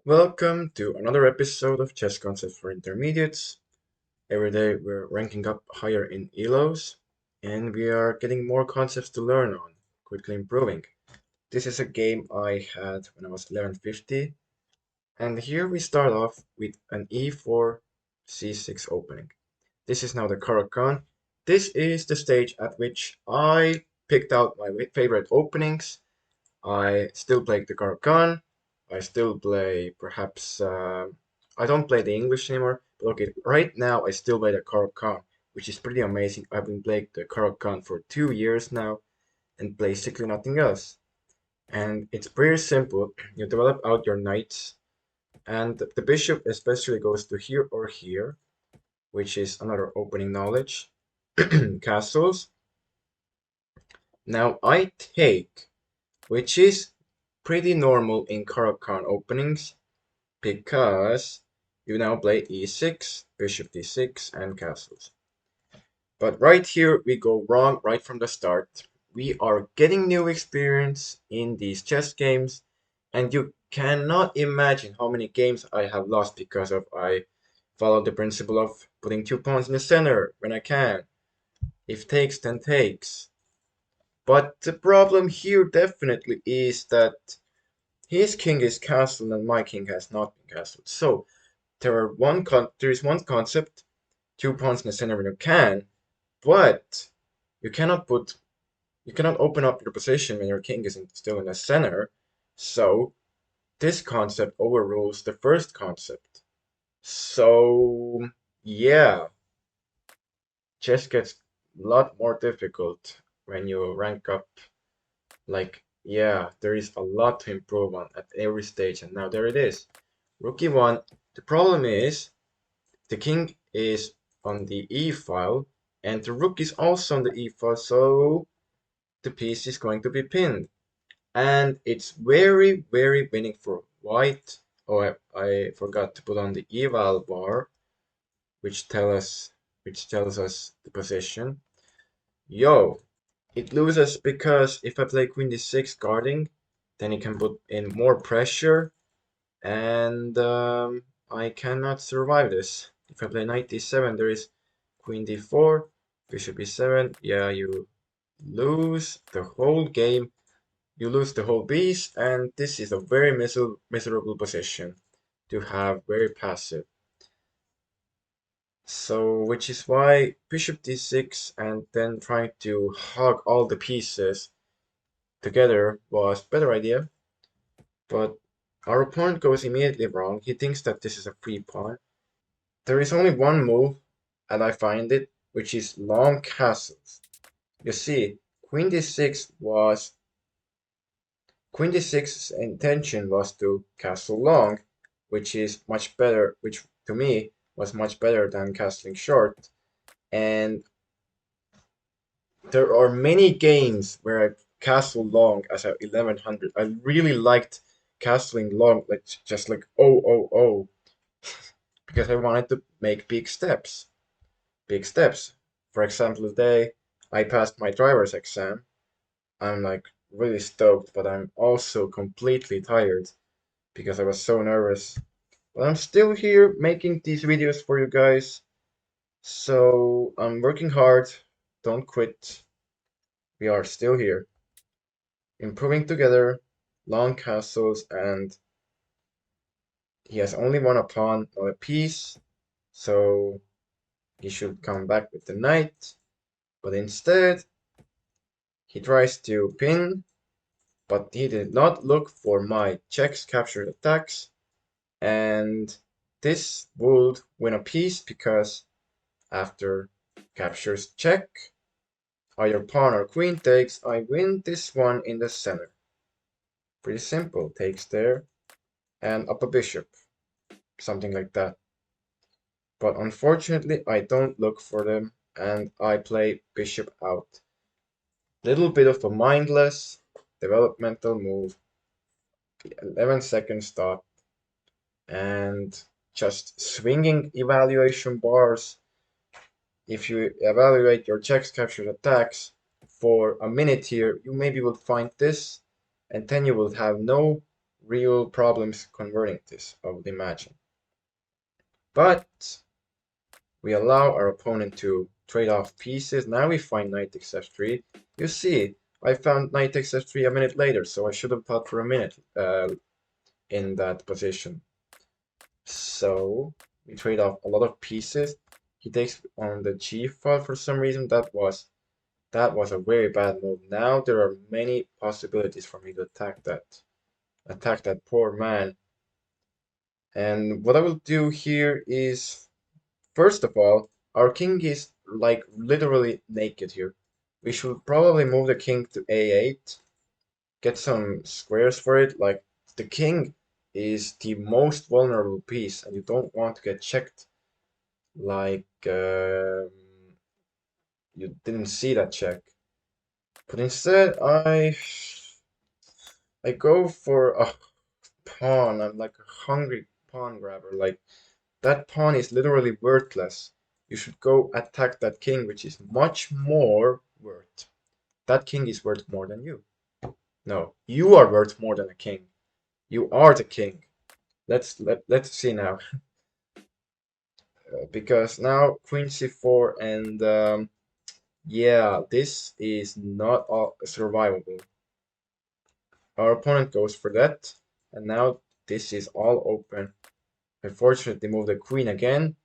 Welcome to another episode of Chess Concepts for Intermediates. Every day we're ranking up higher in ELOs, and we are getting more concepts to learn on, quickly improving. This is a game I had when I was 1150, and here we start off with an e4 c6 opening. This is now the Caro-Kann. This is the stage at which I picked out my favorite openings. I still play the Caro-Kann. I still play perhaps I don't play the English anymore, but okay, right now I still play the Caro-Kann, which is pretty amazing. I've been playing the Caro-Kann for 2 years now and basically nothing else. And it's pretty simple. You develop out your knights, and the bishop especially goes to here or here, which is another opening knowledge. Castles. Now I take, which is pretty normal in Caro-Kann openings, because you now play e6, bishop d6, and castles. But right here we go wrong right from the start. We are getting new experience in these chess games, and you cannot imagine how many games I have lost because of I follow the principle of putting 2 pawns in the center when I can. If takes, then takes. But the problem here definitely is that his king is castled and my king has not been castled. So there is one concept, 2 pawns in the center when you can, but you cannot put you cannot open up your position when your king is still in the center. So this concept overrules the first concept. So yeah, chess gets a lot more difficult when you rank up. Like, yeah, there is a lot to improve on at every stage, and now there it is. Rook e1. The problem is the king is on the e file, and the rook is also on the e file, so the piece is going to be pinned. And it's very, very winning for white. Oh, I forgot to put on the eval bar, which tells us the position. Yo, it loses because if I play queen d6 guarding, then he can put in more pressure, and I cannot survive this. If I play knight d7, there is queen d4, bishop e7. Yeah, you lose the whole game. You lose the whole piece, and this is a very miserable position to have, very passive. So, which is why bishop d6 and then trying to hug all the pieces together was better idea. But our opponent goes immediately wrong. He thinks that this is a free pawn. There is only one move, and I find it, which is long castles. You see, Queen d6's intention was to castle long, which is much better, which to me was much better than castling short. And there are many games where I castle long as a 1100. I really liked castling long, like just like oh, because I wanted to make big steps. Big steps. For example, today I passed my driver's exam. I'm like really stoked, but I'm also completely tired because I was so nervous. But I'm still here making these videos for you guys. So I'm working hard. Don't quit. We are still here. Improving together, long castles, and he has only won a pawn, not a piece. So he should come back with the knight. But instead, he tries to pin, but he did not look for my checks, captured attacks. And this would win a piece because after captures check, either pawn or queen takes, I win this one in the center. Pretty simple. Takes there and up a bishop. Something like that. But unfortunately, I don't look for them and I play bishop out. Little bit of a mindless developmental move. 11 seconds stop and just swinging evaluation bars. If you evaluate your checks, captured attacks for a minute here, you maybe will find this, and then you will have no real problems converting this, I would imagine. But we allow our opponent to trade off pieces. Now we find knight takes f3. You see, I found knight takes f3 a minute later, so I should have thought for a minute in that position. So we trade off a lot of pieces. He takes on the g file for some reason. That was a very bad move. Now there are many possibilities for me to attack that poor man. And what I will do here is, first of all, our king is like literally naked here. We should probably move the king to a8, get some squares for it. Like, the king is the most vulnerable piece, and you don't want to get checked. Like, you didn't see that check. But instead, I go for a pawn. I'm like a hungry pawn grabber. Like, that pawn is literally worthless. You should go attack that king, which is much more worth. That king is worth more than you. No, you are worth more than a king. You are the king. Let's see now. Because now queen c4 and yeah, this is not survivable. Our opponent goes for that, and now this is all open. Unfortunately, move the queen again.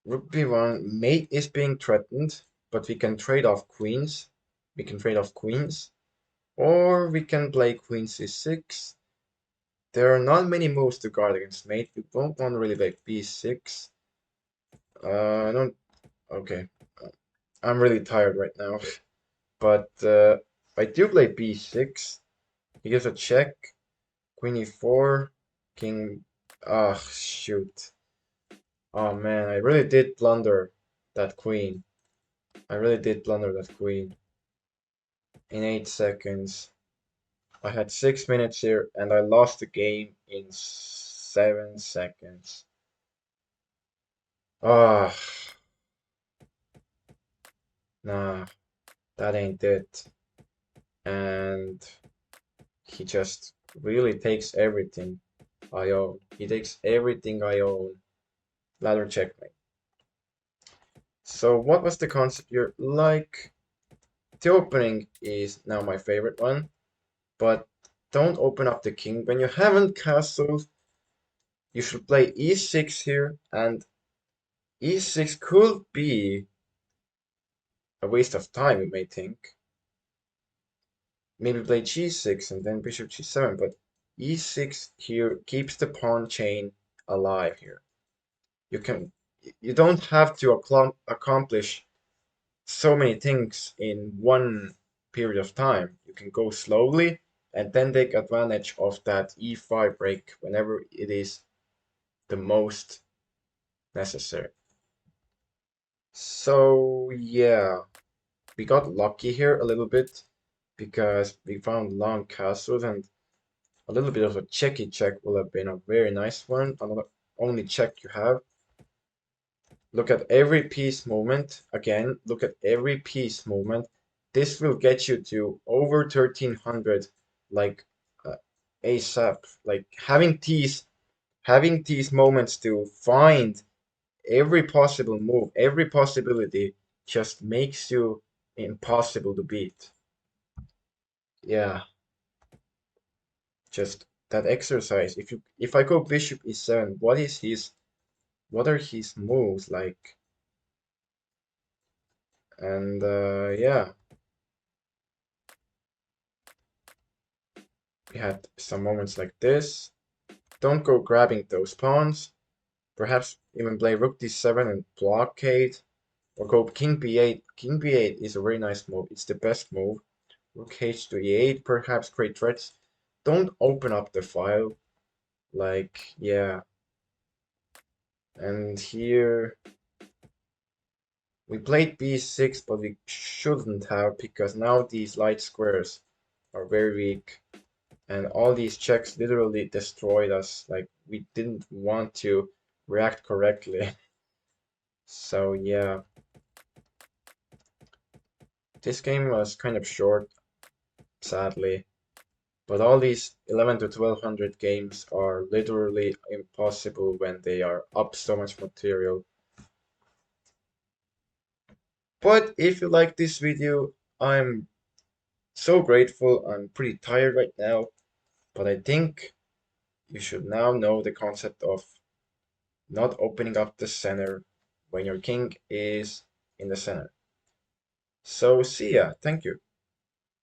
Rook b1, mate is being threatened, but we can trade off queens. We can trade off queens, or we can play queen c6. There are not many moves to guard against mate. You don't want to really play b6. I don't. Okay, I'm really tired right now, but I do play b6. He gives a check. Queen e4, king. Ah, shoot. Oh man, I really did blunder that queen. I really did blunder that queen. In 8 seconds. I had 6 minutes here and I lost the game in 7 seconds. Ah, nah, that ain't it. And he just really takes everything I own. He takes everything I own. Ladder checkmate. So what was the concept here? Like, the opening is now my favorite one, but don't open up the king. When you haven't castled, you should play e6 here, and e6 could be a waste of time, you may think. Maybe play g6 and then bishop g7, but e6 here keeps the pawn chain alive here. You don't have to accomplish so many things in one period of time. You can go slowly and then take advantage of that e5 break whenever it is the most necessary. So yeah, we got lucky here a little bit because we found long castles, and a little bit of a checky check will have been a very nice one. Another only check you have. Look at every piece movement. Again, look at every piece movement. This will get you to over 1300 like ASAP. Like having these moments to find every possible move, every possibility just makes you impossible to beat. Yeah, just that exercise. If I go bishop e7, what are his moves like? And yeah, we had some moments like this. Don't go grabbing those pawns. Perhaps even play rook d7 and blockade, or go king b8. King b8 is a very nice move. It's the best move. Rook h to e8, perhaps create threats. Don't open up the file. Like, yeah. And here we played b6, but we shouldn't have, because now these light squares are very weak. And all these checks literally destroyed us. Like, we didn't want to react correctly. So yeah, this game was kind of short, sadly. But all these 11 to 1200 games are literally impossible when they are up so much material. But if you like this video, I'm so grateful. I'm pretty tired right now, but I think you should now know the concept of not opening up the center when your king is in the center. So see ya. Thank you.